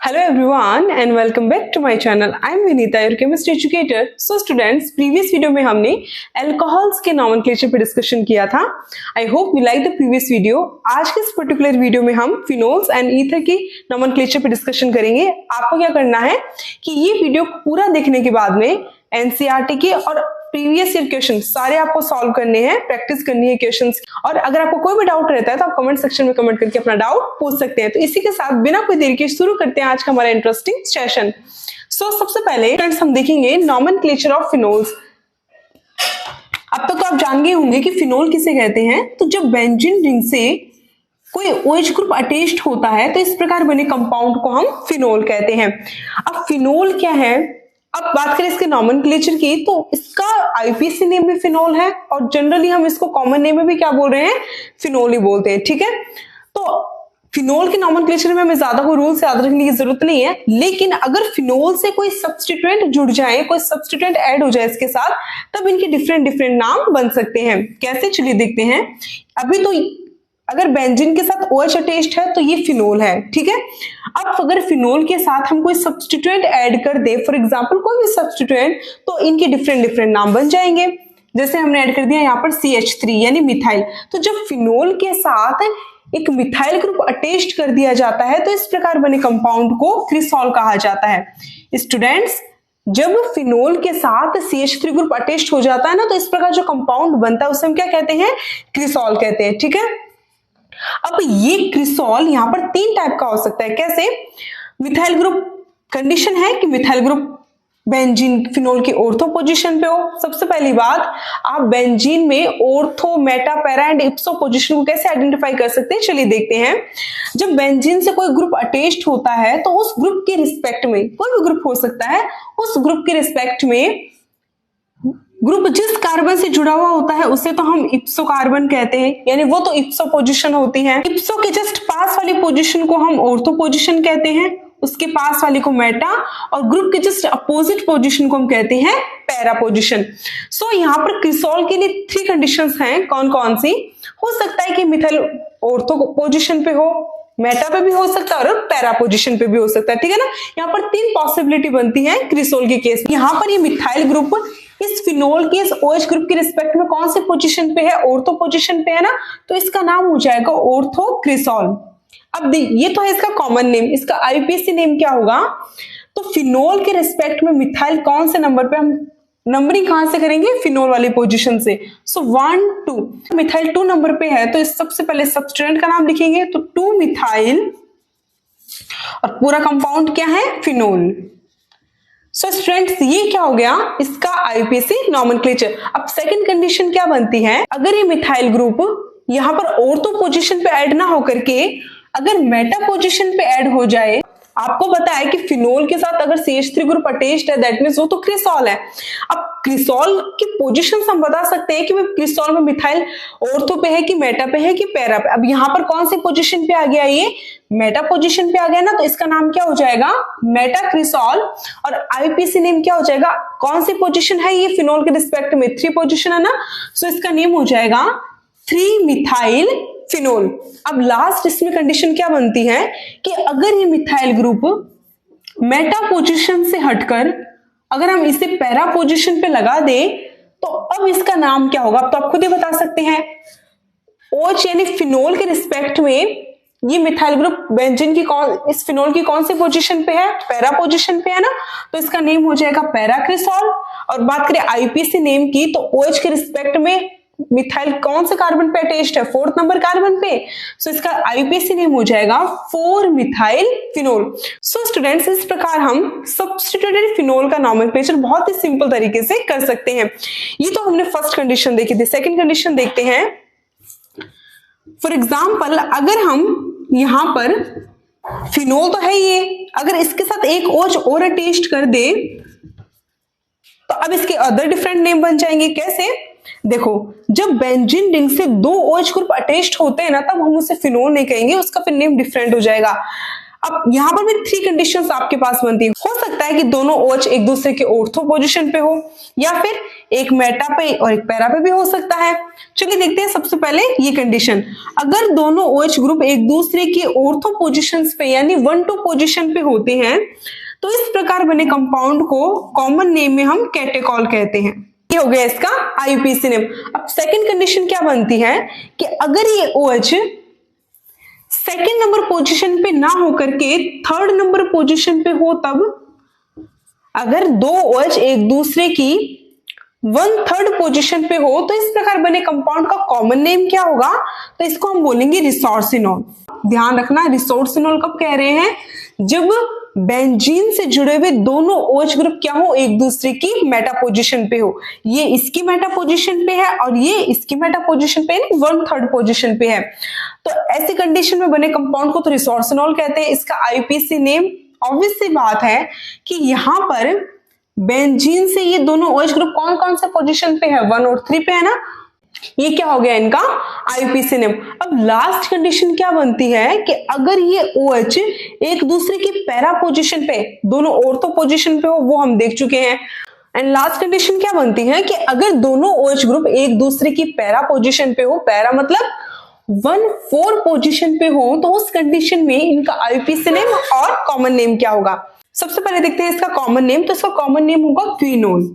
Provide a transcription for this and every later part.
Hello everyone and welcome back to my channel. I am Vinita, your chemistry educator. So students, previous video में हमने alcohols के nomenclature पे discussion किया था. I hope you like the previous video. आज के इस particular video में हम फिनोल्स एंड ईथर की nomenclature पे डिस्कशन करेंगे. आपको क्या करना है कि ये वीडियो पूरा देखने के बाद में एनसीईआरटी के और प्रीवियस ईयर क्वेश्चन सारे आपको सॉल्व करने हैं, प्रैक्टिस करनी है क्वेश्चंस. और अगर आपको कोई भी डाउट रहता है तो आप कमेंट सेक्शन में कमेंट करके अपना डाउट पूछ सकते हैं. तो इसी के साथ बिना कोई देरी के शुरू करते हैं आज का हमारा इंटरेस्टिंग सेशन. सो सबसे पहले फ्रेंड्स हम देखेंगे नॉमेनक्लेचर ऑफ फिनोल्स. अब तक तो आप जान गए होंगे कि फिनोल किसे कहते हैं. तो जब बेंजीन रिंग से कोई OH ग्रुप अटैच्ड होता है तो इस प्रकार बने कंपाउंड को हम फिनोल कहते हैं. अब फिनोल क्या है, अब बात करें इसके नॉमेनक्लेचर की, तो इसका आईपीसी नेम भी फिनोल है और जनरली हम इसको कॉमन नेम में भी क्या बोल रहे हैं, फिनोल ही बोलते हैं. ठीक है, तो फिनोल के नॉमेनक्लेचर में हमें ज्यादा कोई रूल्स याद रखने की जरूरत नहीं है, लेकिन अगर फिनोल से कोई सब्स्टिट्यूएंट जुड़ जाए, कोई सब्स्टिट्यूएंट ऐड हो जाए इसके साथ, तब इनके डिफरेंट डिफरेंट नाम बन सकते हैं. कैसे, चलिए देखते हैं. अभी तो अगर बेंजीन के साथ OH अटैच्ड है तो ये फिनोल है. ठीक है, अब अगर फिनोल के साथ हम कोई सब्स्टिट्यूएंट ऐड कर दे, फॉर एग्जांपल कोई भी सब्स्टिट्यूएंट, तो इनके डिफरेंट डिफरेंट नाम बन जाएंगे. जैसे हमने ऐड कर दिया यहाँ पर CH3 यानी मिथाइल. तो जब फिनोल के साथ एक मिथाइल ग्रुप अटैच्ड कर दिया जाता है तो इस प्रकार बने कंपाउंड को क्रिसॉल कहा जाता है. स्टूडेंट्स, जब फिनोल के साथ CH3 ग्रुप अटैच्ड हो जाता है ना, तो इस प्रकार जो कंपाउंड बनता है उसे हम क्या कहते हैं, क्रिसॉल कहते हैं. ठीक है, अब ये क्रिसॉल यहां पर तीन टाइप का हो सकता है. कैसे, मिथाइल ग्रुप कंडीशन है कि मिथाइल ग्रुप बेंजीन फिनोल की ऑर्थो पोजीशन पे हो. सबसे पहली बात, आप बेंजीन में ortho, Meta, para and इप्सो position को कैसे आइडेंटिफाई कर सकते हैं, चलिए देखते हैं. जब बेंजीन से कोई ग्रुप अटैच्ड होता है तो उस ग्रुप के रिस्पेक्ट में, कोई भी ग्रुप हो सकता है, उस ग्रुप के रिस्पेक्ट में ग्रुप जिस कार्बन से जुड़ा हुआ होता है उसे तो हम इप्सो कार्बन कहते हैं, यानी वो तो इप्सो पोजीशन होती है. इप्सो के जस्ट पास वाली पोजीशन को हम ऑर्थो पोजीशन कहते हैं, उसके पास वाली को मेटा, और ग्रुप के जस्ट अपोजिट पोजीशन को हम कहते हैं पैरा पोजीशन. सो यहाँ पर क्रिसॉल के लिए 3 कंडीशंस हैं. कौन कौन सी? हो सकता है कि मिथाइल ऑर्थो पोजीशन पे हो, मेटा पे भी हो सकता है और पैरा पोजीशन पे भी हो सकता है. ठीक है ना, यहाँ पर 3 पॉसिबिलिटी बनती है क्रिसॉल के केस. यहाँ पर ये मिथाइल ग्रुप इस फिनोल के इस OH ग्रुप के रिस्पेक्ट में कौन से पोजीशन पे है, ऑर्थो पोजीशन पे है ना, तो इसका नाम हो जाएगा ऑर्थो क्रिसॉल. अब ये तो है इसका कॉमन नेम. इसका आईपीसी नेम क्या होगा, तो फिनोल के रिस्पेक्ट में मिथाइल कौन से नंबर पे, हम नंबरिंग कहां से करेंगे, फिनोल वाली पोजीशन से. सो 1 2, मिथाइल 2 नंबर पे है तो इस सबसे पहले सब्स्टिट्यूएंट का नाम लिखेंगे, तो 2 मिथाइल और पूरा कंपाउंड क्या है, फिनोल. सो स्टूडेंट्स, ये क्या हो गया, इसका आईपीसी नॉमेनक्लेचर. अब सेकंड कंडीशन क्या बनती है, अगर ये मिथाइल ग्रुप यहां पर ऑर्थो पोजीशन पे ऐड ना होकर के अगर मेटा पोजीशन पे ऐड हो जाए, आपको पता है कि फिनोल के साथ अगर CH3 ग्रुप अटैच्ड है, दैट मींस वो तो क्रिसॉल है. अब क्रिसॉल की पोजीशन हम बता सकते हैं कि क्रिसॉल में मिथाइल ऑर्थो पे है कि मेटा पे है कि पैरा पे. अब यहाँ पर कौन सी पोजीशन पे आ गया, ये मेटा पोजीशन पे आ गया ना, तो इसका नाम क्या हो जाएगा, मेटा क्रिसॉल. और आईपीसी नेम क्या हो जाएगा, कौन सी पोजीशन है ये फिनोल के रिस्पेक्ट में, 3 पोजीशन है ना, सो इसका नेम हो जाएगा 3 मिथाइल फिनोल. अब लास्ट इसमें कंडीशन क्या बनती है कि अगर ये मिथाइल ग्रुप मेटा पोजीशन से हटकर अगर हम इसे पैरा पोजीशन पे लगा दे, तो अब इसका नाम क्या होगा, अब तो आप खुद ही बता सकते हैं. OH यानी फिनोल के रिस्पेक्ट में ये मिथाइल ग्रुप बेंजीन की इस फिनोल की कौन सी पोजीशन पे है, पैरा पोजीशन पे है ना, तो इसका नेम हो जाएगा पैरा क्रिसॉल. और बात करें आईपीसी नेम की, तो OH के रिस्पेक्ट में मिथाइल कौन से कार्बन पे अटैच्ड है, 4th नंबर कार्बन पे, सो इसका आईपीसी नेम हो जाएगा 4 मिथाइल फिनोल. सो स्टूडेंट्स, इस प्रकार हम सब्स्टिट्यूटेड फिनोल का नॉमेनक्लेचर बहुत ही सिंपल तरीके से कर सकते हैं. ये तो हमने फर्स्ट कंडीशन देखी थी. सेकंड कंडीशन देखते हैं. फॉर एग्जाम्पल, अगर हम यहां पर फिनोल तो है ये, अगर इसके साथ एक OH और अटैच्ड कर दे तो अब इसके अदर डिफरेंट नेम बन जाएंगे. कैसे, देखो, जब बेंजीन रिंग से 2 OH ग्रुप अटैच्ड होते हैं ना, तब हम उसे फिनोल नहीं कहेंगे, उसका फिर नेम डिफरेंट हो जाएगा. अब यहां पर भी 3 कंडीशंस आपके पास बनती है. हो सकता है कि दोनों OH एक दूसरे के ऑर्थो पोजीशन पे हो, या फिर एक मेटा पे और एक पैरा पे भी हो सकता है। चलिए देखते हैं सबसे पहले ये कंडीशन, अगर दोनों OH ग्रुप एक दूसरे की ऑर्थो पोजीशंस पे यानी 1-2 पोजीशन पे होते हैं तो इस प्रकार बने कंपाउंड को कॉमन नेम में हम कैटेकॉल कहते हैं। ये हो गया इसका IUPAC नेम। अब सेकंड कंडीशन क्या बनती है कि अगर ये OH सेकंड नंबर पोजीशन पे ना होकर के थर्ड नंबर पोजीशन पे हो, तब अगर दो OH एक दूसरे की 1/3 पोजीशन पे हो तो इस प्रकार बने कंपाउंड का कॉमन नेम क्या होगा, तो इसको हम बोलेंगे रिसोर्सिनॉल। ध्यान रखना, रिसोर्सिनॉल कब कह रहे हैं, जब बेंजीन से जुड़े हुए दोनों OH ग्रुप क्या हो, एक दूसरे की मेटा पोजीशन पे हो। ये इसकी मेटा पोजीशन पे है और ये इसकी मेटा पोजीशन पे है, 1/3 पोजीशन पे है। तो ऐसी कंडीशन में बने कंपाउंड को तो रिसोर्सिनॉल कहते हैं। इसका IUPAC नेम ऑब्वियस सी बात है कि यहां पर बेंजीन से ये दोनों OH ग्रुप कौन कौन से पोजीशन पे है, 1 और 3 पे है ना, ये क्या हो गया इनका IUPAC नेम। अब लास्ट कंडीशन क्या बनती है कि अगर ये OH एक दूसरे की पैरा पोजीशन पे, दोनों ऑर्थो पोजीशन पे हो, वो हम देख चुके हैं। एंड लास्ट कंडीशन क्या बनती है कि अगर दोनों OH ग्रुप एक दूसरे की पैरा पोजीशन पे हो, पैरा मतलब 1/4 पोजीशन पे हो, तो उस कंडीशन में इनका IUPAC नेम और कॉमन नेम क्या होगा। सबसे पहले देखते हैं इसका कॉमन नेम, तो इसका कॉमन नेम होगा क्विनोल।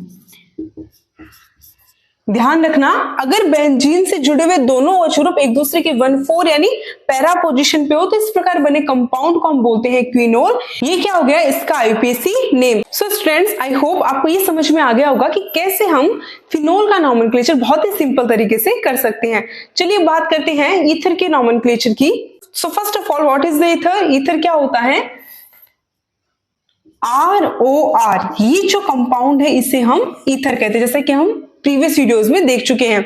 ध्यान रखना, अगर बेंजीन से जुड़े हुए दोनों OH ग्रुप एक दूसरे के 1/4 यानी पैरा पोजीशन पे हो तो इस प्रकार बने कंपाउंड को हम बोलते हैं क्विनोल। ये क्या हो गया इसका IUPAC name. So students, I hope आपको ये समझ में आ गया होगा कि कैसे हम फिनोल का नॉमेनक्लेचर बहुत ही सिंपल तरीके से कर सकते हैं। चलिए बात करते हैं ईथर के नॉमेनक्लेचर की। So first of all, what is the ether. Ether क्या होता है, ROR, ये जो कंपाउंड है इसे हम ईथर कहते हैं, जैसे कि हम प्रीवियस वीडियोस में देख चुके हैं।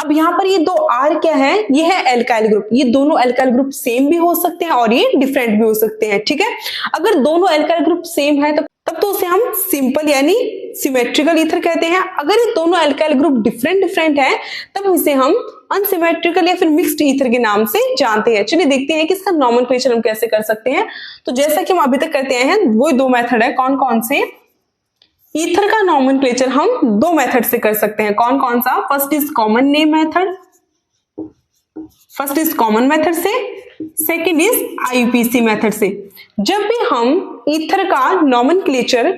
अब यहाँ पर ये दो R क्या है, ये है एल्काइल ग्रुप। ये दोनों एल्काइल ग्रुप सेम भी हो सकते हैं और ये डिफरेंट भी हो सकते हैं, ठीक है। अगर दोनों एल्काइल ग्रुप सेम है तब तो उसे हम सिंपल यानी सिमेट्रिकल ईथर कहते हैं। अगर ये दोनों एल्काइल ग्रुप डिफरेंट है तब इसे हम अनसिमेट्रिकल या फिर मिक्स्ड ईथर के नाम से जानते हैं। चलिए देखते हैं कि इसका नॉमेनक्लेचर हम कैसे कर सकते हैं। तो जैसा कि हम अभी तक करते हैं वो दो मेथड है। कौन कौन से, ईथर का नॉमेनक्लेचर हम दो मेथड से कर सकते हैं। कौन कौन सा, first is common name method, first is common method से, सेकंड इज IUPAC मेथड से। जब भी हम ईथर का नॉमेनक्लेचर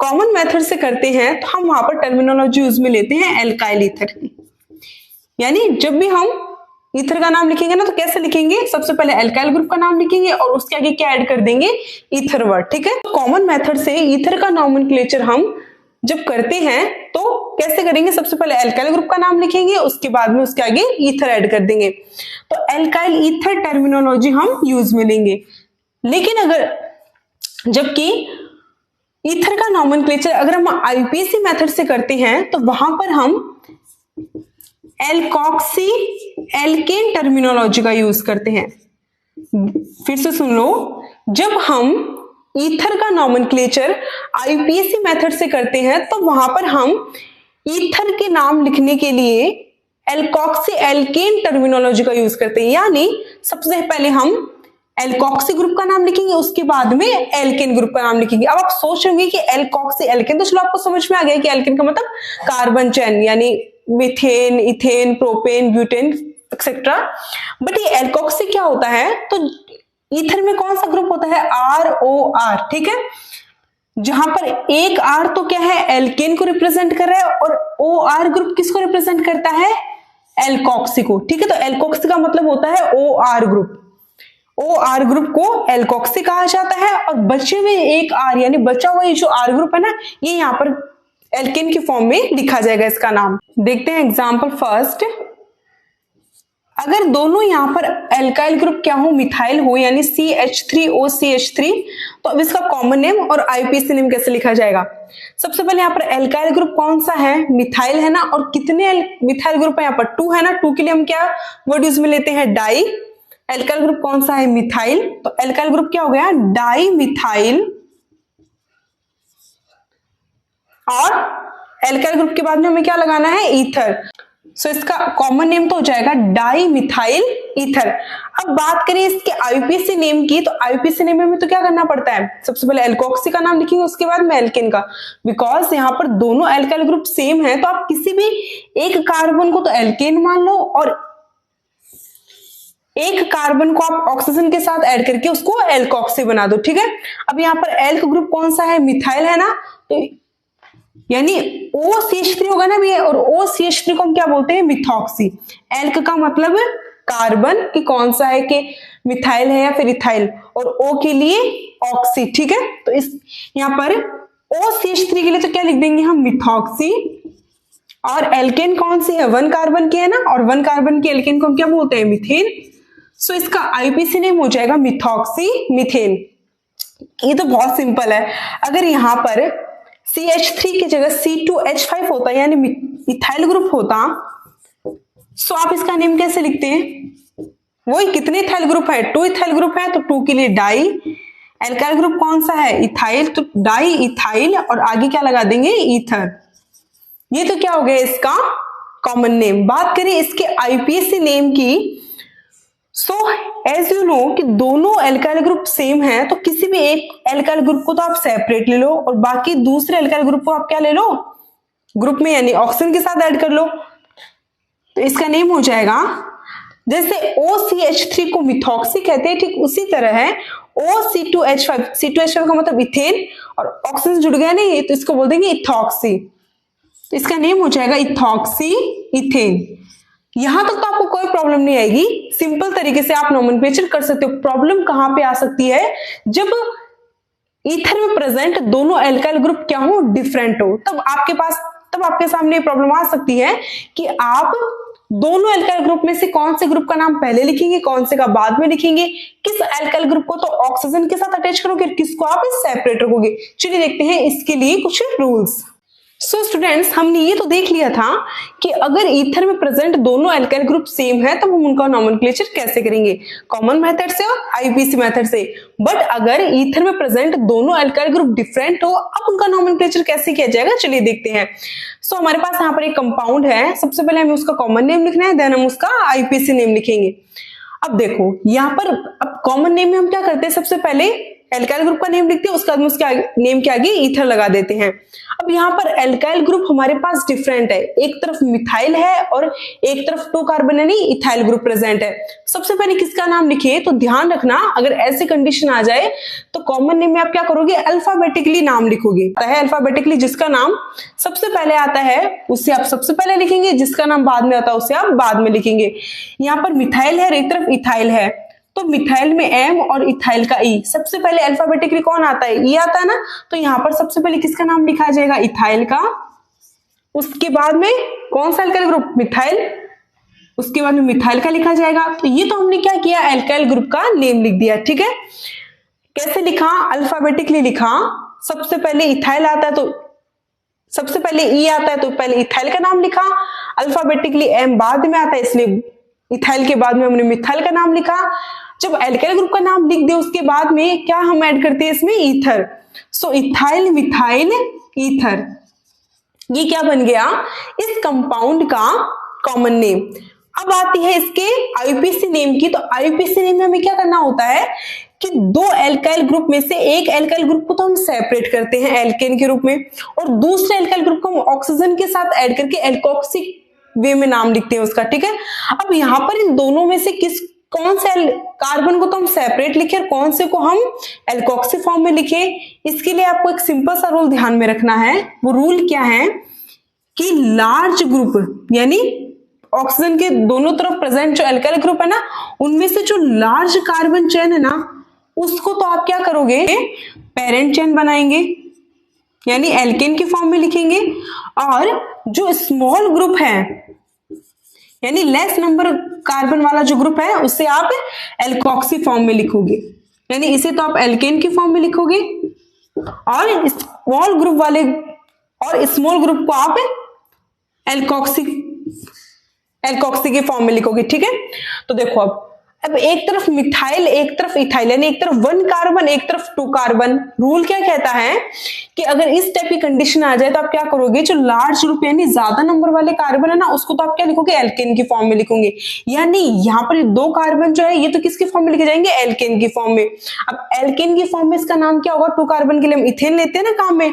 कॉमन मेथड से करते हैं तो हम वहां पर टर्मिनोलॉजी यूज में लेते हैं एल्काइल ईथर की। यानी जब भी हम ईथर का नाम लिखेंगे ना तो कैसे लिखेंगे, सबसे पहले एल्काइल ग्रुप का नाम लिखेंगे और उसके आगे क्या ऐड कर देंगे, ईथर वर्ड, ठीक है। कॉमन मेथड से ईथर का नॉमेनक्लेचर हम जब करते हैं तो कैसे करेंगे, सबसे पहले एल्काइल ग्रुप का नाम लिखेंगे, उसके बाद में उसके आगे ईथर ऐड कर देंगे। तो एल्काइल ईथर टर्मिनोलॉजी हम यूज में लेंगे। लेकिन अगर जबकि ईथर का नॉमेनक्लेचर अगर हम IUPAC मेथड से करते हैं तो वहां पर हम एल्कोक्सी एल्केन टर्मिनोलॉजी का यूज करते हैं। फिर से सुन लो, जब हम ईथर का नॉमेनक्लेचर IUPAC मेथड से करते हैं तो वहां पर हम ईथर के नाम लिखने के लिए एल्कोक्सी एल्केन टर्मिनोलॉजी का यूज करते हैं। यानी सबसे पहले हम एल्कोक्सी ग्रुप का नाम लिखेंगे, उसके बाद में एल्केन ग्रुप का नाम लिखेंगे। अब आप सोच रहे कि एल्कोक्सी एल्केन, तो चलो आपको समझ में आ गया कि एल्केन का मतलब कार्बन चेन यानी methane, ethane, propane, butane etcetera. But ये एल्कोक्सी क्या होता है, तो ईथर में कौन सा ग्रुप होता है, ROR, ठीक है। जहां पर एक R तो क्या है, एल्केन को रिप्रेजेंट कर रहा है और OR ग्रुप किसको रिप्रेजेंट करता है, एल्कोक्सी को, ठीक है। तो एल्कोक्सी का मतलब होता है OR ग्रुप। OR ग्रुप को एल्कोक्सी कहा जाता है और बचे हुए एक R यानी बचा हुआ ये जो R ग्रुप है ना, ये यहाँ पर एल्केन की फॉर्म में लिखा जाएगा इसका नाम। देखते हैं एग्जांपल फर्स्ट। अगर दोनों यहाँ पर एल्काइल ग्रुप क्या हो, मिथाइल हो यानी CH3OCH3, तो अब इसका कॉमन नेम और IUPAC नेम कैसे लिखा जाएगा। सबसे पहले यहाँ पर एल्काइल ग्रुप कौन सा है, मिथाइल है ना, और कितने मिथाइल ग्रुप है यहाँ पर, 2 है ना। 2 के लिए हम क्या वर्ड यूज में लेते हैं, डाई। एल्काइल ग्रुप कौन सा है, मिथाइल, तो एल्काइल ग्रुप क्या हो गया, डाई मिथाइल। और एल्काइल ग्रुप के बाद में हमें क्या लगाना है, ईथर। सो इसका कॉमन नेम तो हो जाएगा डाई मिथाइल ईथर। अब बात करें इसके आईयूपीएसी नेम की, तो आईयूपीएसी नेम में तो क्या करना पड़ता है, सबसे पहले एल्कोक्सी का नाम लिखेंगे, उसके बाद में एल्केन का। बिकॉज यहाँ पर दोनों एल्काइल ग्रुप सेम है, तो आप किसी भी एक कार्बन को तो एल्केन मान लो और एक कार्बन को आप ऑक्सीजन के साथ ऐड करके उसको एल्कोक्सी बना दो, ठीक है। अब यहाँ पर एल्क ग्रुप कौन सा है, मिथाइल है ना, तो यानी OCH3 होगा ना भैया, और OCH3 को हम क्या बोलते हैं, मिथॉक्सी। एल्क का मतलब कार्बन कि कौन सा है, कि मिथाइल है या फिर इथाइल, और O के लिए ऑक्सी, ठीक है। तो इस यहाँ पर OCH3 के लिए तो क्या लिख देंगे हम, मिथॉक्सी। और एल्केन कौन सी है, 1 कार्बन की है ना, और 1 कार्बन की एल्केन को हम क्या बोलते हैं, मीथेन। सो इसका आईयूपीएसी नेम हो जाएगा मिथॉक्सी मीथेन। ये तो बहुत सिंपल है। अगर यहाँ पर CH3 की जगह C2H5 होता यानी इथाइल ग्रुप होता, सो आप इसका नेम कैसे लिखते हैं, वही कितने इथाइल ग्रुप है, 2 इथाइल ग्रुप है, तो 2 के लिए डाई। एल्काइल ग्रुप कौन सा है, इथाइल, तो डाई इथाइल, और आगे क्या लगा देंगे, ईथर। ये तो क्या हो गया इसका कॉमन नेम। बात करें इसके आईयूपीएसी नेम की, सो एज यू नो कि दोनों एल्काइल ग्रुप सेम है, तो किसी भी एक एल्काइल ग्रुप को तो आप सेपरेट ले लो और बाकी दूसरे एल्काइल ग्रुप को आप क्या ले लो, ग्रुप में यानी ऑक्सीजन के साथ ऐड कर लो। तो इसका नेम हो जाएगा, जैसे OCH3 को मिथॉक्सी कहते हैं, ठीक उसी तरह है OC2H5। C2H5 का मतलब इथेन, और ऑक्सीजन जुड़ गया नहीं तो इसको बोल देंगे इथॉक्सी। तो इसका नेम हो जाएगा इथॉक्सी इथेन। यहां तक तो आपको कोई प्रॉब्लम नहीं आएगी, सिंपल तरीके से आप नोमेनक्लेचर कर सकते हो। प्रॉब्लम कहां पे आ सकती है, जब ईथर में प्रेजेंट दोनों एल्काइल ग्रुप क्या हो, डिफरेंट हो, तब आपके सामने प्रॉब्लम आ सकती है कि आप दोनों एल्काइल ग्रुप में से कौन से ग्रुप का नाम पहले लिखेंगे, कौन से का बाद में लिखेंगे, किस एल्काइल ग्रुप को तो ऑक्सीजन के साथ अटैच करोगे, किसको आप सेपरेट रखोगे। चलिए देखते हैं इसके लिए कुछ रूल्स। सो स्टूडेंट्स, हमने ये तो देख लिया था कि अगर ईथर में प्रेजेंट दोनों एल्काइल ग्रुप सेम है तो हम उनका नोमेनक्लेचर कैसे करेंगे, कॉमन मेथड से और आईयूपीएसी मेथड से। बट अगर ईथर में प्रेजेंट दोनों एल्काइल ग्रुप डिफरेंट हो, अब उनका नोमेनक्लेचर कैसे किया जाएगा, चलिए देखते हैं। सो हमारे पास यहाँ पर एक कंपाउंड है, सबसे पहले हमें उसका कॉमन नेम लिखना है, देन हम उसका आईयूपीएसी नेम लिखेंगे। अब देखो यहाँ पर, अब कॉमन नेम में हम क्या करते हैं, सबसे पहले एल्काइल ग्रुप का नेम लिखते हैं, उसके बाद में उसके नेम के आगे ईथर लगा देते हैं। अब यहाँ पर एल्काइल ग्रुप हमारे पास डिफरेंट है, एक तरफ मिथाइल है और एक तरफ 2 कार्बन यानी इथाइल ग्रुप प्रेजेंट है। सबसे पहले किसका नाम लिखे, तो ध्यान रखना अगर ऐसी कंडीशन आ जाए तो कॉमन नेम में आप क्या करोगे, अल्फाबेटिकली नाम लिखोगे। अल्फाबेटिकली जिसका नाम सबसे पहले आता है उसे आप सबसे पहले लिखेंगे, जिसका नाम बाद में आता है उसे आप बाद में लिखेंगे। यहाँ पर मिथाइल है और एक तरफ इथाइल है, तो मिथाइल में M और इथाइल का E। सबसे पहले अल्फाबेटिकली कौन आता है, E आता है ना, तो यहाँ पर सबसे पहले किसका नाम लिखा जाएगा, इथाइल का। उसके बाद में कौन सा एल्काइल ग्रुप, मिथाइल, उसके बाद में मिथाइल का लिखा जाएगा। तो ये तो हमने क्या किया, एल्काइल ग्रुप का नेम लिख दिया, ठीक है। कैसे लिखा, अल्फाबेटिकली लिखा। सबसे पहले इथाइल आता है तो सबसे पहले E आता है तो पहले इथाइल का नाम लिखा, अल्फाबेटिकली M बाद में आता है इसलिए इथाइल के बाद में हमने मिथाइल का नाम लिखा। जब एल्काइल ग्रुप का नाम लिख दे उसके बाद में क्या हम ऐड करते हैं इसमें, ईथर। सो इथाइल मिथाइल ईथर, ये क्या बन गया, इस कंपाउंड का कॉमन नेम। अब आती है इसके आईयूपीएसी नेम की, तो आईयूपीएसी नेम में हमें क्या करना होता है कि 2 एल्काइल ग्रुप में से एक एल्काइल ग्रुप को तो हम सेपरेट करते हैं एल्केन के रूप में, और दूसरे एल्काइल ग्रुप को हम ऑक्सीजन के साथ ऐड करके एल्कोक्सिक वे में नाम लिखते हैं उसका, ठीक है। अब यहाँ पर इन दोनों में से कौन से कार्बन को तो हम सेपरेट लिखे और कौन से को हम एल्कोक्सी फॉर्म में लिखे, इसके लिए आपको एक सिंपल सा रूल ध्यान में रखना है। वो रूल क्या है कि लार्ज ग्रुप यानी ऑक्सीजन के दोनों तरफ प्रेजेंट जो एल्काइल ग्रुप है ना, उनमें से जो लार्ज कार्बन चेन है ना, उसको तो आप क्या करोगे, पेरेंट चेन बनाएंगे यानी एल्केन के फॉर्म में लिखेंगे, और जो स्मॉल ग्रुप है यानी लेस नंबर कार्बन वाला जो ग्रुप है उसे आप एल्कोक्सी फॉर्म में लिखोगे, यानी इसे तो आप एल्केन के फॉर्म में लिखोगे, और स्मॉल ग्रुप वाले और स्मॉल ग्रुप को आप एल्कोक्सी के फॉर्म में लिखोगे, ठीक है। तो देखो अब अब एक तरफ मिथाइल एक तरफ इथाइल, यानी एक तरफ 1 कार्बन एक तरफ 2 कार्बन। रूल क्या कहता है कि अगर इस टाइप की कंडीशन आ जाए तो आप क्या करोगे, जो लार्ज ग्रुप यानी ज्यादा नंबर वाले कार्बन है ना, उसको तो आप क्या लिखोगे, एल्केन की फॉर्म में लिखोगे। यानी यहाँ पर 2 कार्बन जो है ये तो किसकी फॉर्म में लिखे जाएंगे, एल्केन की फॉर्म में। अब एल्केन की फॉर्म में इसका नाम क्या होगा, 2 कार्बन के लिए हम इथेन लेते हैं ना काम में।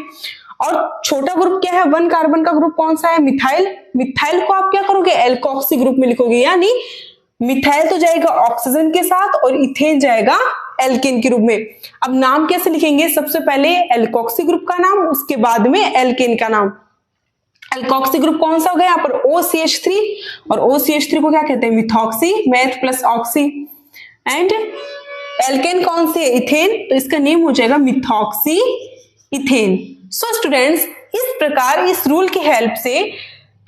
और छोटा ग्रुप क्या है, 1 कार्बन का ग्रुप कौन सा है, मिथाइल। मिथाइल को आप क्या करोगे, एल्कोक्सी ग्रुप में लिखोगे, यानी मिथाइल तो जाएगा ऑक्सीजन के साथ और इथेन जाएगा एल्केन के रूप में। अब नाम कैसे लिखेंगे, सबसे पहले एल्कोक्सी ग्रुप का नाम, उसके बाद में एल्केन का नाम। एल्कोक्सी ग्रुप कौन सा हो गया यहाँ पर, OCH3, और OCH3 को क्या कहते हैं, methoxy, meth plus oxy. And alkane कौन सी है, इथेन, तो इसका नेम हो जाएगा मिथॉक्सी इथेन। सो स्टूडेंट्स, इस प्रकार इस रूल की हेल्प से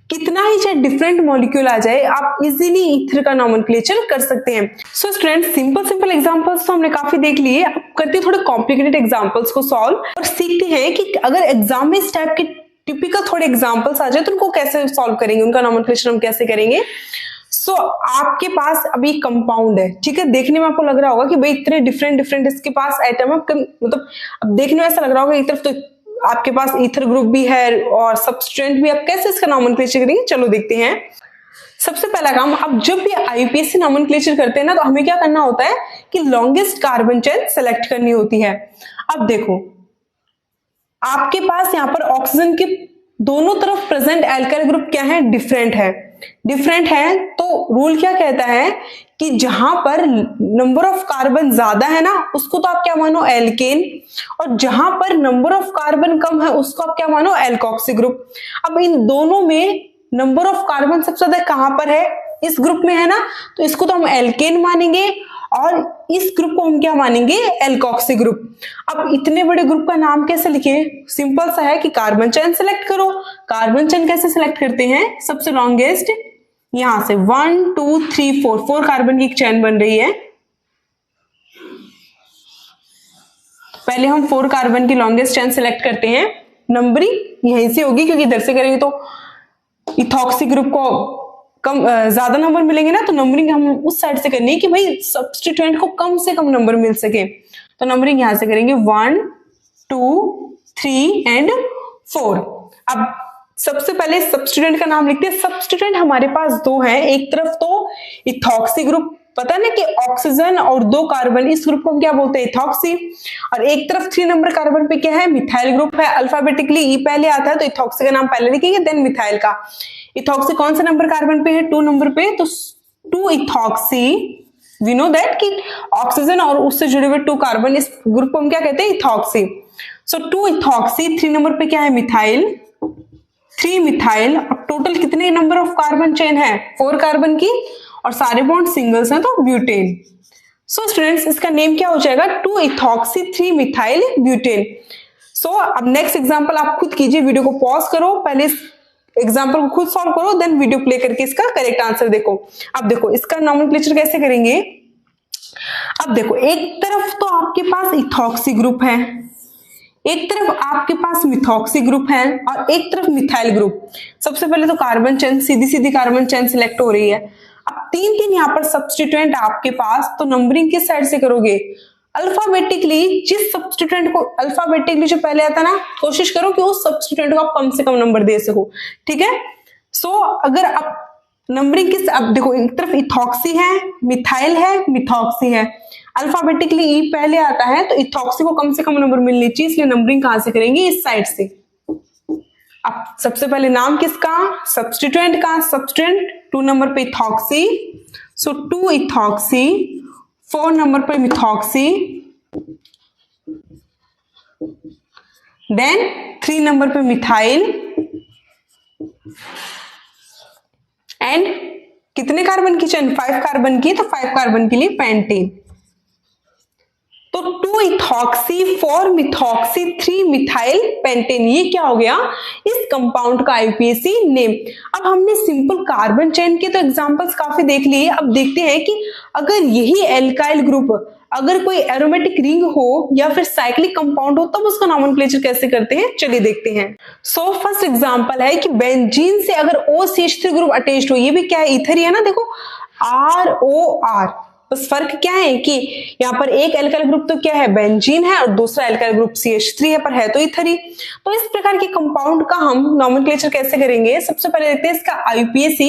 कितना ही चाहे डिफरेंट मॉलिक्यूल आ जाए, आप इजीली ईथर का नॉमेनक्लेचर कर सकते हैं। सो स्टूडेंट्स, सिंपल एग्जांपल्स तो हमने काफी देख लिए, अब करते हैं थोड़े कॉम्प्लिकेटेड एग्जांपल्स को सॉल्व और सीखते हैं कि अगर एग्जाम में इस टाइप के टिपिकल थोड़े एग्जांपल्स आ जाए तो उनको कैसे सॉल्व करेंगे, उनका नॉमेनक्लेचर हम कैसे करेंगे। सो आपके पास अभी कंपाउंड है, ठीक है, देखने में आपको लग रहा होगा कि भाई इतने डिफरेंट इसके पास आइटम है, मतलब अब देखने में ऐसा लग रहा होगा एक तरफ तो आपके पास ईथर ग्रुप भी है और सब्सटेंट भी, अब कैसे इसका नॉमेनक्लेचर करेंगे, चलो देखते हैं। सबसे पहला काम, अब जब भी आईयूपीएसी नॉमेनक्लेचर करते हैं ना, तो हमें क्या करना होता है कि लॉन्गेस्ट कार्बन चेन सेलेक्ट करनी होती है। अब देखो आपके पास यहाँ पर ऑक्सीजन के दोनों तरफ प्रेजेंट एल्काइल ग्रुप क्या है, डिफरेंट है, तो रूल क्या कहता है कि जहां पर नंबर ऑफ कार्बन ज्यादा है ना, उसको तो आप क्या मानो, एल्केन, और जहां पर नंबर ऑफ कार्बन कम है उसको आप क्या मानो, एल्कोक्सी ग्रुप। अब इन दोनों में नंबर ऑफ कार्बन सबसे ज्यादा कहां पर है, इस ग्रुप में है ना, तो इसको तो हम एल्केन मानेंगे और इस ग्रुप को हम क्या मानेंगे, एल्कोक्सी ग्रुप। अब इतने बड़े ग्रुप का नाम कैसे लिखें, सिंपल सा है कि कार्बन चेन सेलेक्ट करो। कार्बन चेन कैसे सेलेक्ट करते हैं, सबसे लॉन्गेस्ट यहां से 1 2 3 4 कार्बन की एक चेन बन रही है। पहले हम 4 कार्बन की लॉन्गेस्ट चेन सेलेक्ट करते हैं, नंबरिंग यहीं से होगी क्योंकि इधर से करेंगे तो इथॉक्सी ग्रुप को कम ज्यादा नंबर मिलेंगे ना, तो नंबरिंग हम उस साइड से करनी है कि भाई सब्स्टिट्यूएंट को कम से कम नंबर मिल सके, तो नंबरिंग यहां से करेंगे 1 2 3 एंड 4। अब सबसे पहले सब्स्टिट्यूएंट का नाम लिखते हैं। सब्स्टिट्यूएंट हमारे पास 2 हैं, एक तरफ तो इथॉक्सी ग्रुप, पता ना कि ऑक्सीजन और 2 कार्बन, इस ग्रुप को हम क्या बोलते हैं, इथॉक्सी, और एक तरफ 3 नंबर कार्बन पे क्या है, मिथाइल ग्रुप है। अल्फाबेटिकली ई पहले आता है तो इथॉक्सी का नाम पहले लिखेंगे, देन मिथाइल का। इथॉक्सी कौन से नंबर कार्बन पे है, 2 नंबर पे, तो 2 इथॉक्सी, वी नो दैट कि ऑक्सीजन और उससे जुड़े हुए 2 कार्बन, इस ग्रुप को हम क्या कहते हैं, इथॉक्सी। सो 2 इथॉक्सी, 3 नंबर पे क्या है, मिथाइल, 3 मिथाइल। अब टोटल कितने नंबर ऑफ कार्बन चेन है, 4 कार्बन की, और सारे बॉन्ड सिंगल्स हैं तो ब्यूटेन। सो स्टूडेंट्स, इसका नेम क्या हो जाएगा, 2 इथॉक्सी 3 मिथाइल ब्यूटेन। सो अब नेक्स्ट एग्जांपल आप खुद कीजिए, वीडियो को पॉज करो, पहले एग्जांपल को खुद सॉल्व करो, देन वीडियो प्ले करके इसका करेक्ट आंसर देखो। अब देखो इसका नॉमेनक्लेचर कैसे करेंगे। अब देखो एक तरफ तो आपके पास इथॉक्सी ग्रुप है, एक तरफ आपके पास मिथॉक्सी ग्रुप है और एक तरफ मिथाइल ग्रुप। सबसे पहले तो कार्बन चेन, सीधी कार्बन चेन सिलेक्ट हो रही है। अब 3 यहाँ पर सब्स्टिट्यूएंट आपके पास, तो नंबरिंग किस साइड से करोगे, अल्फाबेटिकली। जिस सब्स्टिट्यूएंट को अल्फाबेटिकली जो पहले आता ना, कोशिश करो कि उस सब्स्टिट्यूएंट को आप कम से कम नंबर दे सको, ठीक है। सो अगर आप नंबरिंग किस, अब देखो एक तरफ इथॉक्सी है, मिथाइल है, मिथॉक्सी है, अल्फाबेटिकली ई पहले आता है तो इथॉक्सी को कम से कम नंबर मिलनी चाहिए, इसलिए नंबरिंग कहां से करेंगे, इस साइड से। अब सबसे पहले नाम किसका, सब्स्टिट्यूएंट का, सब्स्टिट्यूएंट 2 नंबर पे इथॉक्सी, सो 2 इथॉक्सी, 4 नंबर पे मिथॉक्सी, देन 3 नंबर पे मिथाइल, एंड कितने कार्बन की चेन, 5 कार्बन की, तो 5 कार्बन के लिए पेंटेन। तो 2 इथॉक्सी 4 मिथॉक्सी 3 मिथाइल पेंटेन, ये क्या हो गया, इस कंपाउंड का आईयूपीएसी नेम। अब हमने सिंपल कार्बन चेन के तो एग्जांपल्स काफी देख लिए, अब देखते हैं कि अगर यही एल्काइल ग्रुप, अगर कोई एरोमेटिक रिंग हो या फिर साइक्लिक कंपाउंड हो, तब उसका नॉमेनक्लेचर कैसे करते हैं, चलिए देखते हैं। सो फर्स्ट एग्जांपल है कि बेंजीन से अगर OCH3 ग्रुप अटैच्ड हो, ये भी क्या है, ईथर ही है ना, देखो ROR, बस फर्क क्या है कि यहाँ पर एक एल्काइल ग्रुप तो क्या है, बेंजीन है, और दूसरा एल्काइल ग्रुप CH3 है, पर है तो ईथर ही। तो इस प्रकार के कंपाउंड का हम नॉमेनक्लेचर कैसे करेंगे, सबसे पहले देखते हैं इसका IUPAC।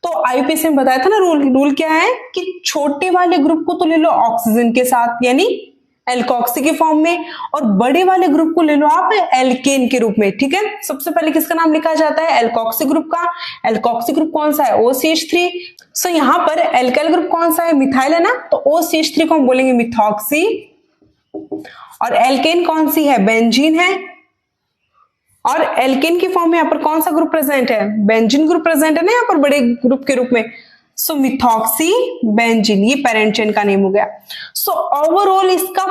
तो IUPAC में बताया था ना रूल क्या है कि छोटे वाले ग्रुप को तो ले लो ऑक्सीजन के साथ यानी एल्कोक्सी के फॉर्म में, और बड़े वाले ग्रुप को ले लो आप एल्केन के रूप में। ठीक है, सबसे पहले किसका नाम लिखा जाता है, एल्कोक्सी ग्रुप का। एल्कोक्सी ग्रुप कौन सा है, OCH3। सो यहाँ पर एल्काइल ग्रुप कौन सा है, मिथाइल है ना, तो OCH3 को हम बोलेंगे मिथॉक्सी। और एल्केन कौन सी है, बेंजीन है। और एल्केन की फॉर्म में यहाँ पर कौन सा ग्रुप प्रेजेंट है, बेंजीन ग्रुप प्रेजेंट है ना यहाँ पर बड़े ग्रुप के रूप में। सो मिथॉक्सी बेंजीन, ये पेरेंट चेन का नेम हो गया। सो ओवरऑल इसका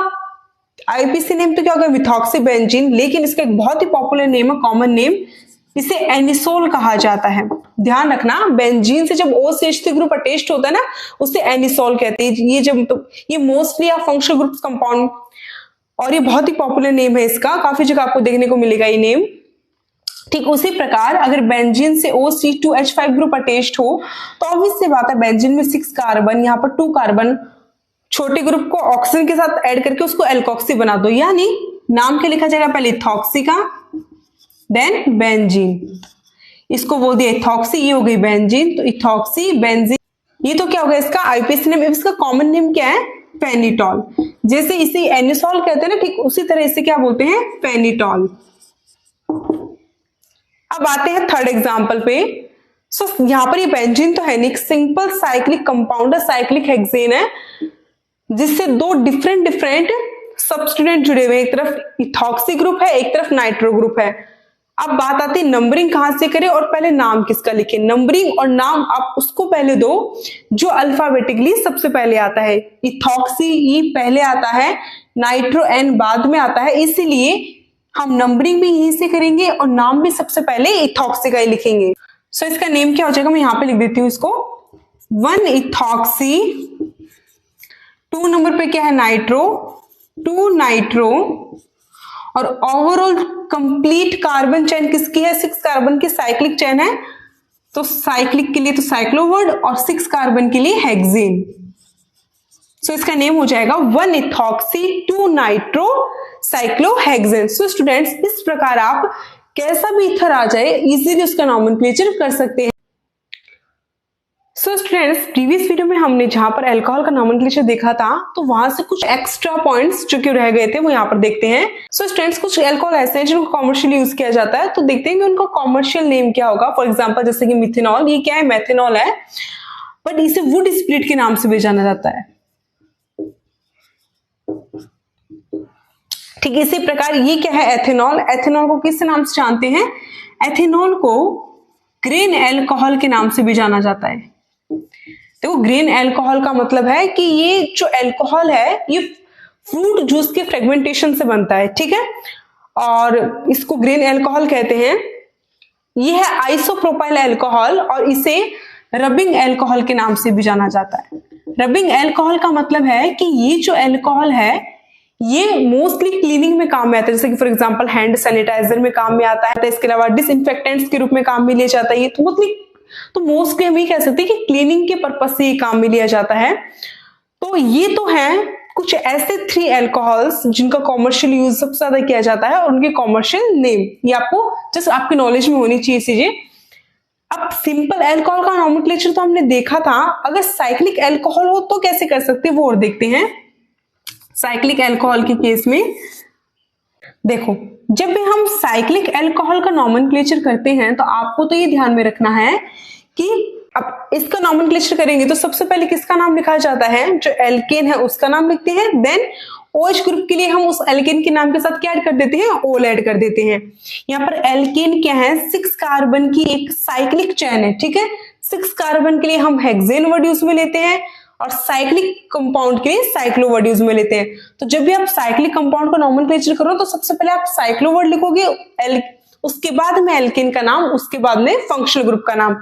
IUPAC नेम तो क्या हो गया, मिथॉक्सी बेंजीन, लेकिन इसका एक बहुत ही पॉपुलर नेम है, कॉमन नेम, इसे एनिसोल कहा जाता है। ध्यान रखना, बेंजीन से जब OCH3 ग्रुप अटैच्ड होता है ना, उसे एनिसोल कहते हैं। ये जब ये मोस्टली फंक्शनल ग्रुप कंपाउंड, और ये बहुत ही पॉपुलर नेम है इसका, काफी जगह आपको देखने को मिलेगा ये नेम। ठीक उसी प्रकार अगर बेंजीन से OC2H5 ग्रुप अटैच्ड हो तो ऑब्वियस सी बात है बेंजीन में 6 कार्बन, यहाँ पर 2 कार्बन, छोटे ग्रुप को ऑक्सीजन के साथ ऐड करके उसको एल्कोक्सी बना दो, यानी नाम क्या लिखा जाएगा, पहले इथॉक्सी का देन बेंजीन, इसको बोल दिया इथॉक्सी, ये हो गई बेंजीन, तो इथॉक्सी बेंजीन, ये तो क्या हो गया इसका IUPAC नेम। इसका कॉमन नेम क्या है, फेनिटॉल। जैसे इसे एनिसोल कहते हैं ना, ठीक उसी तरह इसे क्या बोलते हैं, फेनिटॉल। अब आते हैं थर्ड एग्जांपल पे। सो यहां पर ये बेंजीन तो है नहीं, सिंपल साइक्लिक कंपाउंड है, साइक्लिक हेक्सेन है, जिससे दो डिफरेंट सब्स्टिट्यूएंट जुड़े हुए हैं, एक तरफ इथॉक्सी ग्रुप है, एक तरफ नाइट्रो ग्रुप है। अब बात आती है नंबरिंग कहां से करें और पहले नाम किसका लिखें। नंबरिंग और नाम आप उसको पहले दो जो अल्फाबेटिकली सबसे पहले आता है। इथॉक्सी ई पहले आता है, नाइट्रो एन बाद में आता है, इसीलिए हम नंबरिंग भी यहीं से करेंगे और नाम भी सबसे पहले इथॉक्सी का ही लिखेंगे। सो इसका नेम क्या हो जाएगा, मैं यहां पे लिख देती हूं इसको 1 इथॉक्सी, 2 नंबर पे क्या है नाइट्रो, 2 नाइट्रो, और ओवरऑल कंप्लीट कार्बन चेन किसकी है, 6 कार्बन की साइक्लिक चेन है, तो साइक्लिक के लिए तो साइक्लोवर्ड और 6 कार्बन के लिए हेक्सेन। सो इसका नेम हो जाएगा 1 ethoxy 2 nitro cyclohexane. So students इस प्रकार आप कैसा भी ईथर आ जाए इजीली उसका नॉमेनक्लेचर कर सकते हैं। सो स्टूडेंट्स प्रीवियस वीडियो में हमने जहां पर अल्कोहल का नॉमेनक्लेचर देखा था, तो वहां से कुछ एक्स्ट्रा पॉइंट्स जो कि रह गए थे वो यहाँ पर देखते हैं। सो स्टूडेंट्स कुछ अल्कोहल ऐसे हैं जिनको कॉमर्शियली यूज किया जाता है, तो देखते हैं कि उनका कॉमर्शियल नेम क्या होगा। फॉर एग्जाम्पल जैसे कि मिथेनॉल, ये क्या है, मेथेनॉल है, बट इसे वुड स्प्लिट के नाम से भी जाना जाता है। ठीक इसी प्रकार ये क्या है, एथेनॉल। एथेनॉल को किस नाम से जानते हैं, एथेनॉल को ग्रेन अल्कोहल के नाम से भी जाना जाता है। तो ग्रेन अल्कोहल का मतलब है कि ये जो अल्कोहल है ये फ्रूट जूस के फ्रेगमेंटेशन से बनता है, ठीक है, और इसको ग्रेन अल्कोहल कहते हैं। ये है आइसोप्रोपाइल अल्कोहल और इसे रबिंग अल्कोहल के नाम से भी जाना जाता है। रबिंग अल्कोहल का मतलब है कि ये जो अल्कोहल है ये मोस्टली क्लीनिंग में काम में आता है, जैसे कि फॉर एग्जांपल हैंड सैनिटाइजर में काम में आता है, इसके अलावा डिसइंफेक्टेंट्स के रूप में काम में लिया जाता है। ये तो मोस्टली हम ये कह सकते हैं कि क्लीनिंग के पर्पज से ये काम में लिया जाता है। तो ये तो है कुछ ऐसे 3 अल्कोहल्स जिनका कॉमर्शियल यूज सबसे ज्यादा किया जाता है और उनके कॉमर्शियल नेम, ये आपको जस्ट आपकी नॉलेज में होनी चाहिए चीजें। अब सिंपल अल्कोहल का नॉमेनक्लेचर तो हमने देखा था, अगर साइक्लिक अल्कोहल हो तो कैसे कर सकते हैं वो और देखते हैं। साइक्लिक अल्कोहल के केस में देखो, जब भी हम साइक्लिक अल्कोहल का नॉमेनक्लेचर करते हैं तो आपको तो ये ध्यान में रखना है कि अब इसका नॉमेनक्लेचर करेंगे तो सबसे पहले किसका नाम लिखा जाता है, जो एल्केन है उसका नाम लिखते हैं, देन OH ग्रुप के लिए हम उस एल्केन के नाम के साथ क्या ऐड कर देते हैं, ओल ऐड कर देते हैं। यहाँ पर एल्केन क्या है, 6 कार्बन की एक साइक्लिक चेन है, ठीक है, 6 कार्बन के लिए हम हेक्सेन वर्ड यूज में लेते हैं और साइक्लिक कंपाउंड के लिए साइक्लो वर्ड यूज में लेते हैं। तो जब भी आप साइक्लिक कंपाउंड का नॉमेनक्लेचर करो तो सबसे पहले आप साइक्लो वर्ड लिखोगे, उसके बाद में एल्केन का नाम, उसके बाद में फंक्शनल ग्रुप का नाम।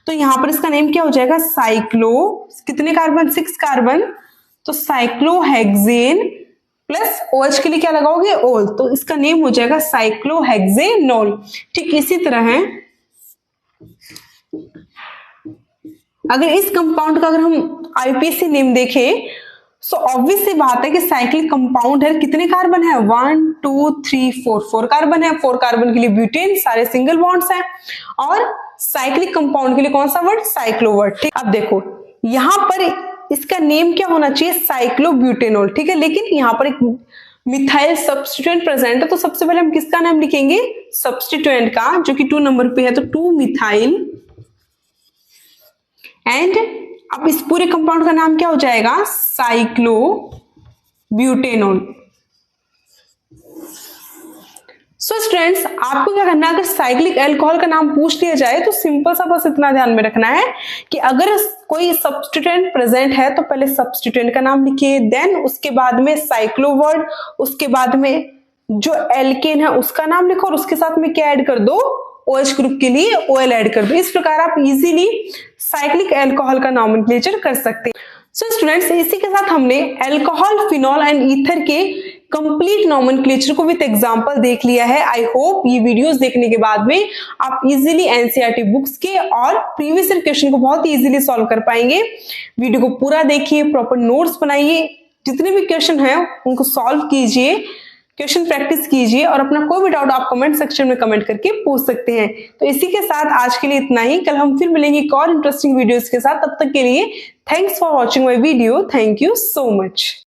तो यहां पर इसका नेम क्या हो जाएगा, साइक्लो, कितने कार्बन, 6 कार्बन, तो साइक्लोहेक्सेन प्लस OH के लिए क्या लगाओगे, ओल, तो इसका नेम हो जाएगा साइक्लोहेक्सेनोल। ठीक इसी तरह है अगर इस कंपाउंड का अगर हम आईपीसी नेम देखें सो ऑब्वियस सी बात है कि साइक्लिक कंपाउंड है। कितने कार्बन है? 1 2 3 4 4 कार्बन है। 4 कार्बन के लिए ब्यूटेन, सारे सिंगल बॉन्ड्स हैं। और साइक्लिक कंपाउंड के लिए कौन सा वर्ड? साइक्लोवर्ड। ठीक, अब देखो यहां पर इसका नेम क्या होना चाहिए? साइक्लोब्यूटेनॉल। ठीक है, लेकिन यहां पर एक मिथाइल सब्स्टिट्यूएंट प्रेजेंट है, तो सबसे पहले हम किसका नाम लिखेंगे? सब्स्टिट्यूएंट का, जो कि 2 नंबर पे है, तो 2 मिथाइल। एंड अब इस पूरे कंपाउंड का नाम क्या हो जाएगा? साइक्लोब्यूटेनॉल। सो स्टूडेंट्स, आपको क्या करना है? अगर साइक्लिक अल्कोहल का नाम पूछ लिया जाए तो सिंपल सा बस इतना ध्यान में रखना है कि अगर कोई सब्स्टिट्यूएंट प्रेजेंट है तो पहले सब्स्टिट्यूएंट का नाम लिखिए, देन उसके बाद में साइक्लोवर्ड, उसके बाद में जो एल्केन है उसका नाम लिखो और उसके साथ में क्या ऐड कर दो? OH ग्रुप के लिए OL ऐड कर दो। इस प्रकार आप इजीली साइक्लिक अल्कोहल का नॉमेनक्लेचर कर सकते हैं। सो स्टूडेंट्स, इसी के साथ हमने अल्कोहल, फिनॉल एंड ईथर के कंप्लीट नॉमेनक्लेचर को विद एग्जांपल देख लिया है। आई होप ये वीडियोस देखने के बाद में आप इजीली एनसीईआरटी बुक्स के और प्रीवियस ईयर क्वेश्चन को बहुत ही इजीली सॉल्व कर पाएंगे। वीडियो को पूरा देखिए, प्रॉपर नोट्स बनाइए, जितने भी क्वेश्चन हैं उनको सॉल्व कीजिए, क्वेश्चन प्रैक्टिस कीजिए और अपना कोई भी डाउट आप कमेंट सेक्शन में कमेंट करके पूछ सकते हैं। तो इसी के साथ आज के लिए इतना ही। कल हम फिर मिलेंगे एक और इंटरेस्टिंग वीडियोस के साथ। तब तक के लिए thanks for watching my video. Thank you so much.